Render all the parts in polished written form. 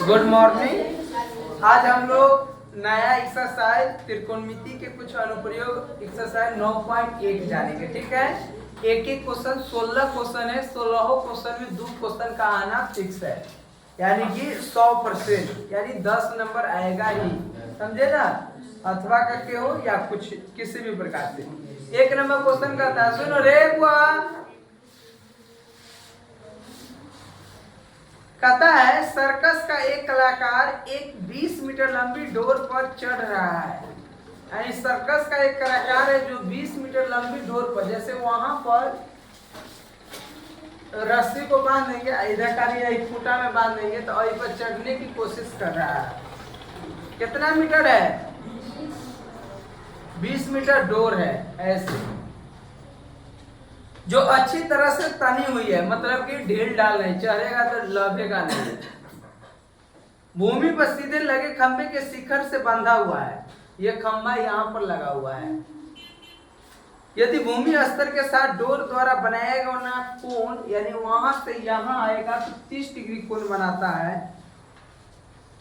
Good morning. आज हम लोग नया एक्सरसाइज त्रिकोणमिति के कुछ अनुप्रयोग एक्सरसाइज 9.1 जानेंगे। ठीक है, एक एक क्वेश्चन 16 क्वेश्चन है। 16 क्वेश्चन में 2 क्वेश्चन का आना फिक्स है, यानी कि 100%, यानी 10 नंबर आएगा ही, समझे ना। अथवा करके हो या कुछ किसी भी प्रकार से। 1 नंबर क्वेश्चन का था, सुनो रे बुआ, कहता है सर्कस का एक कलाकार एक 20 मीटर लंबी डोर पर चढ़ रहा है। यानी सर्कस का एक कलाकार है जो 20 मीटर लंबी डोर पर, जैसे वहां पर रस्सी को बांध देंगे, इधर का एक खूंटा में बांध देंगे तो वहीं पर चढ़ने की कोशिश कर रहा है। कितना मीटर है? 20 मीटर डोर है। ऐसे जो अच्छी तरह से तनी हुई है, मतलब कि ढील डाल नहीं, चढ़ेगा तो लभेगा नहीं। भूमि पर सीधे लगे खंभे के शिखर से बंधा हुआ है। यह खंभा यहाँ पर लगा हुआ है। यदि भूमि स्तर के साथ डोर द्वारा बनाया गया कोण, यानी वहां से यहाँ आएगा तो 30 डिग्री कोण बनाता है।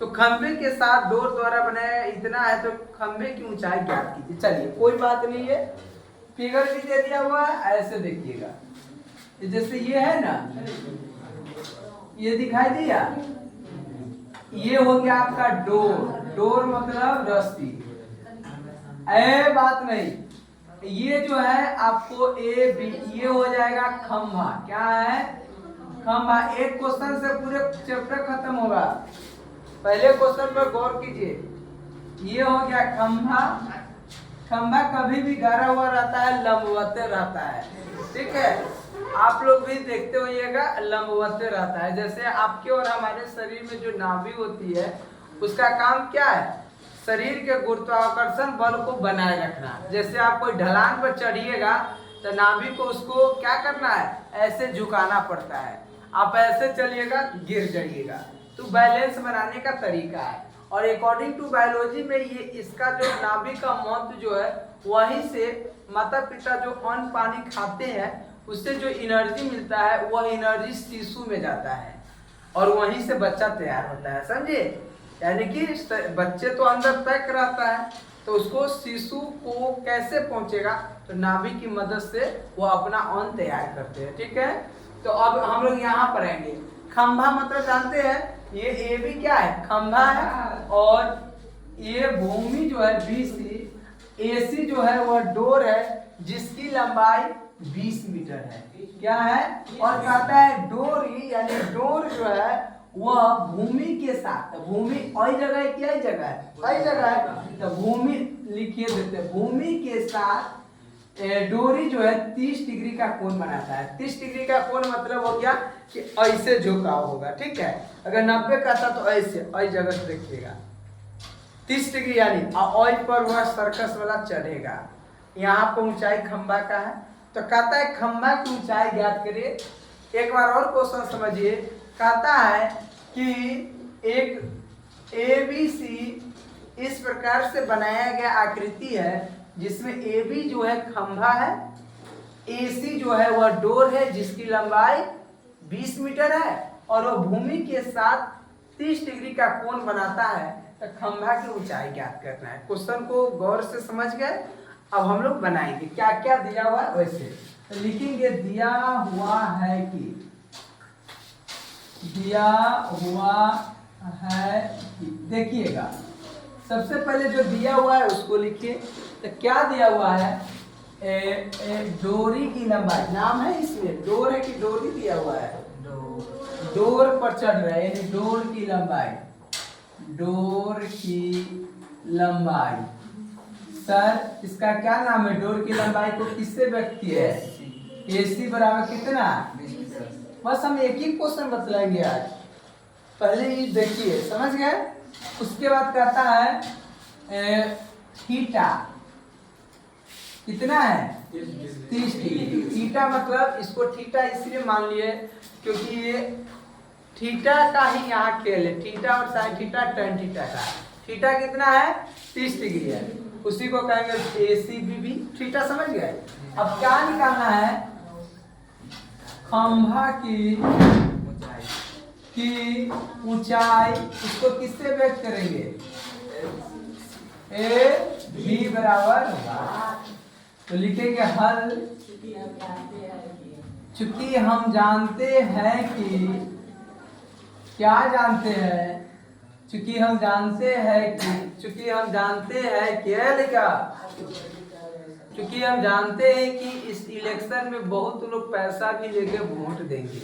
तो खंभे के साथ डोर द्वारा बनाया इतना है, तो खंभे की ऊंचाई ज्ञात कीजिए। चलिए कोई बात नहीं है, फिगर भी दे दिया हुआ है। ऐसे देखिएगा, जैसे ये है ना, ये दिखाई दिया, ये हो गया आपका डोर। डोर मतलब रस्सी। बात नहीं, ये जो है आपको ए बी, ये हो जाएगा खंभा। क्या है? खंभा। एक क्वेश्चन से पूरे चैप्टर खत्म होगा। पहले क्वेश्चन पर गौर कीजिए। ये हो गया खंभा। खंभा कभी भी गाड़ा हुआ रहता है, लंबवत रहता है। ठीक है, आप लोग भी देखते होइएगा, लंबवत रहता है। जैसे आपके और हमारे शरीर में जो नाभि होती है, उसका काम क्या है? शरीर के गुरुत्वाकर्षण बल को बनाए रखना। जैसे आप कोई ढलान पर चढ़िएगा तो नाभि को उसको क्या करना है? ऐसे झुकाना पड़ता है। आप ऐसे चलिएगा गिर जाइएगा। तो बैलेंस बनाने का तरीका है। और अकॉर्डिंग टू बायोलॉजी में ये इसका जो नाभि का महत्व जो है, वहीं से माता पिता जो अन्न पानी खाते हैं उससे जो एनर्जी मिलता है, वह एनर्जी शिशु में जाता है और वहीं से बच्चा तैयार होता है। समझे? यानी कि बच्चे तो अंदर तक रहता है, तो उसको शिशु को कैसे पहुंचेगा? तो नाभि की मदद से वो अपना अन्न तैयार करते हैं। ठीक है, तो अब हम लोग यहाँ पर आएंगे। खंभा मतलब जानते हैं, ये ए बी क्या है? खंभा है। और ये भूमि जो है BC, AC जो है वह डोर है जिसकी लंबाई 20 मीटर है। क्या है? और कहता है डोरी, यानी डोर जो है वह भूमि के साथ, भूमि और जगह है, क्या जगह है? कई जगह है, तो भूमि लिखिए देते हैं। भूमि के साथ डोरी जो है 30 डिग्री का कोण बनाता है। 30 डिग्री का कोण मतलब हो गया कि ऐसे झुकाव होगा। ठीक है, अगर 90 का था तो ऐसे जगह से देखिएगा 30 डिग्री, यानी ऑयल पर वह सर्कस वाला चढ़ेगा। यहाँ पर ऊंचाई खंभा का है, तो कहता है खंभा की ऊंचाई ज्ञात करिए। एक बार और क्वेश्चन समझिए। कहता है कि एक ABC इस प्रकार से बनाया गया आकृति है जिसमें AB जो है खंभा है, AC जो है वह डोर है जिसकी लंबाई 20 मीटर है और वह भूमि के साथ 30 डिग्री का कोण बनाता है। तो खंभा की ऊंचाई ज्ञात करना है। क्वेश्चन को गौर से समझ गए। अब हम लोग बनाएंगे। क्या क्या दिया हुआ है वैसे तो लिखेंगे। दिया हुआ है कि, दिया हुआ है कि, देखिएगा सबसे पहले जो दिया हुआ है उसको लिखिए। तो क्या दिया हुआ है? डोरी की लंबाई, नाम है इसमें, डोर है कि डोरी दिया हुआ है? डोर पर चढ़ रहा है, यानी डोर की लंबाई, डोर की लंबाई। सर इसका क्या नाम है? डोर की लंबाई को किससे व्यक्त किया है? AC बराबर कितना? बस हम एक ही क्वेश्चन बतलाएंगे आज। पहले ही देखिए, समझ गए। उसके बाद कहता है थीटा कितना है? 30 डिग्री। थीटा मतलब इसको थीटा इसलिए मान लिए क्योंकि ये थीटा का ही यहाँ खेल है। थीटा और साइन थीटा, टैन थीटा का। थीटा कितना है? 30 डिग्री है। उसी को कहेंगे ACB। थीटा समझ गए। अब क्या निकालना है? खंभा की की ऊंचाई, इसको किससे व्यक्त करेंगे? ए बी बराबर तो लिखेंगे हल, चूंकि हम जानते हैं कि क्या जानते हैं, चूंकि हम जानते हैं क्या लिखा, क्योंकि हम जानते हैं कि इस इलेक्शन में बहुत लोग पैसा भी लेके वोट देंगे,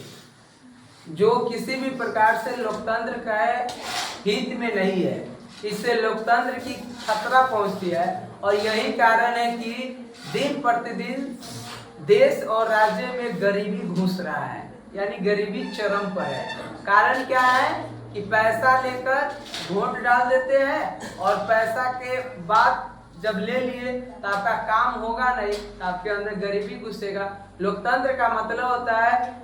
जो किसी भी प्रकार से लोकतंत्र का हित में नहीं है। इससे लोकतंत्र की खतरा पहुंचती है और यही कारण है कि दिन प्रतिदिन देश और राज्य में गरीबी घुस रहा है, यानी गरीबी चरम पर है। कारण क्या है कि पैसा लेकर वोट डाल देते हैं और पैसा के बाद जब ले लिए तो आपका काम होगा नहीं, तो आपके अंदर गरीबी घुसेगा। लोकतंत्र का मतलब होता है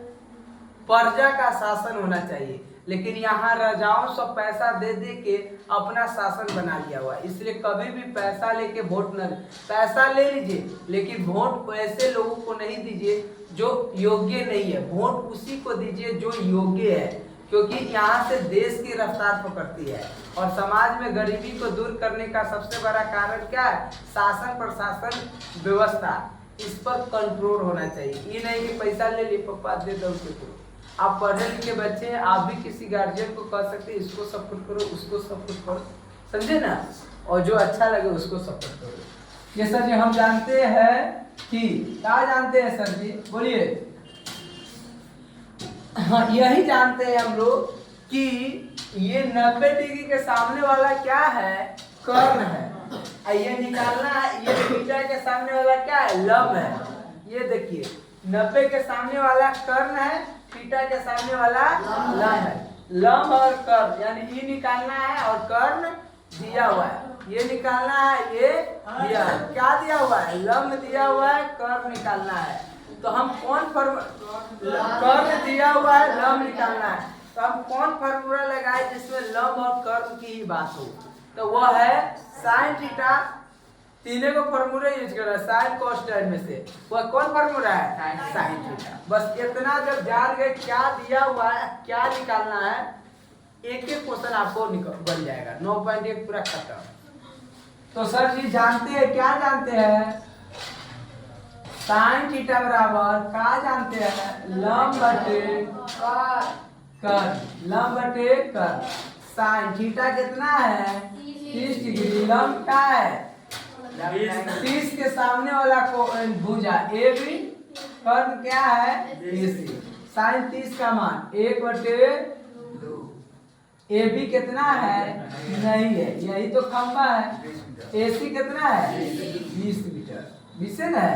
प्रजा का शासन होना चाहिए, लेकिन यहाँ राजाओं सब पैसा दे दे के अपना शासन बना लिया हुआ है। इसलिए कभी भी पैसा लेके वोट न, पैसा ले लीजिए लेकिन वोट ऐसे लोगों को नहीं दीजिए जो योग्य नहीं है, वोट उसी को दीजिए जो योग्य है, क्योंकि यहाँ से देश की रफ्तार पकड़ती है। और समाज में गरीबी को दूर करने का सबसे बड़ा कारण क्या है? शासन प्रशासन व्यवस्था, इस पर कंट्रोल होना चाहिए। ये नहीं कि पैसा ले लिए पप्पा दे दो उसको। आप पढ़े लिखे बच्चे हैं, आप भी किसी गार्जियन को कह सकते हैं इसको सपोर्ट करो, उसको सपोर्ट करो, समझे ना, और जो अच्छा लगे उसको सपोर्ट करो। ये सर जी हम जानते हैं कि क्या जानते हैं सर जी, बोलिए। हाँ यही जानते हैं हम लोग कि ये 90 डिग्री के सामने वाला क्या है? कर्ण है। ये निकालना है, ये थीटा के सामने वाला क्या है? लंब है। ये देखिए 90 के सामने वाला कर्ण है, थीटा के सामने वाला लंब है। लंब और कर्ण यानी ये निकालना है और कर्ण दिया हुआ है, ये निकालना है, ये दिया है। क्या दिया हुआ है? लंब दिया हुआ है, कर्ण निकालना है। तो हम कौन कर्ण दिया हुआ है, लंब निकालना है, तो हम कौन फार्मूला लगाए जिसमें लंब और कर्ण की ही बात हो? तो वह है साइन थीटा। तीनों को फार्मूला यूज कर रहा है, साइन cos tan में से वह कौन फार्मूला है? Sine theta. बस इतना जब जान गए क्या दिया हुआ है, क्या निकालना है, एक एक क्वेश्चन आपको बन जाएगा। 9.1 पूरा खत्म। तो सर जी जानते हैं, क्या जानते हैं? साइन थीटा बराबर क्या जानते हैं? लंब बटे कर्ण, लंब बटे कर्ण। साइन थीटा कितना है? 30 डिग्री। लंब क्या है? 30 के सामने वाला को भुजा ए बी, कर्ण क्या है? AC। साइन 30 का मान 1/2। ए बी कितना है? नहीं है, यही तो खंबा है। AC कितना है? 20 मीटर। 20 है ना?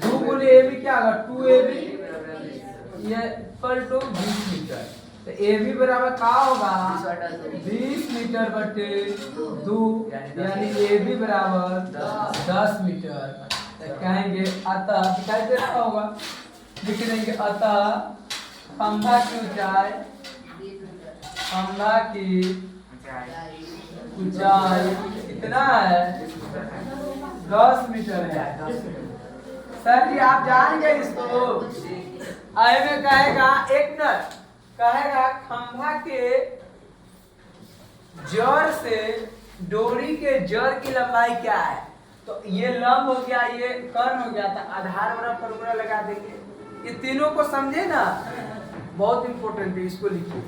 2 बोले ए बी क्या होगा? 2AB ये इक्वल टू 20 मीटर। तो ए बी बराबर क्या होगा? 20 मीटर बटे 2, यानी ए बी बराबर 10 मीटर। तो कहेंगे अतः, दिखाई दे रहा होगा, लिख देंगे अतः खंभा की ऊंचाई, खंभा की ऊंचाई कितना है? 10 मीटर है। सर जी आप जान गए इसको। आए में कहेगा एक मिनट, कहेगा खंभा के जड़ से डोरी के जड़ की लंबाई क्या है? तो ये लंब हो गया, ये कर्ण हो गया, था आधार वाला फॉर्मूला लगा देंगे। ये तीनों को समझे ना, बहुत इंपॉर्टेंट है, इसको लिखिए।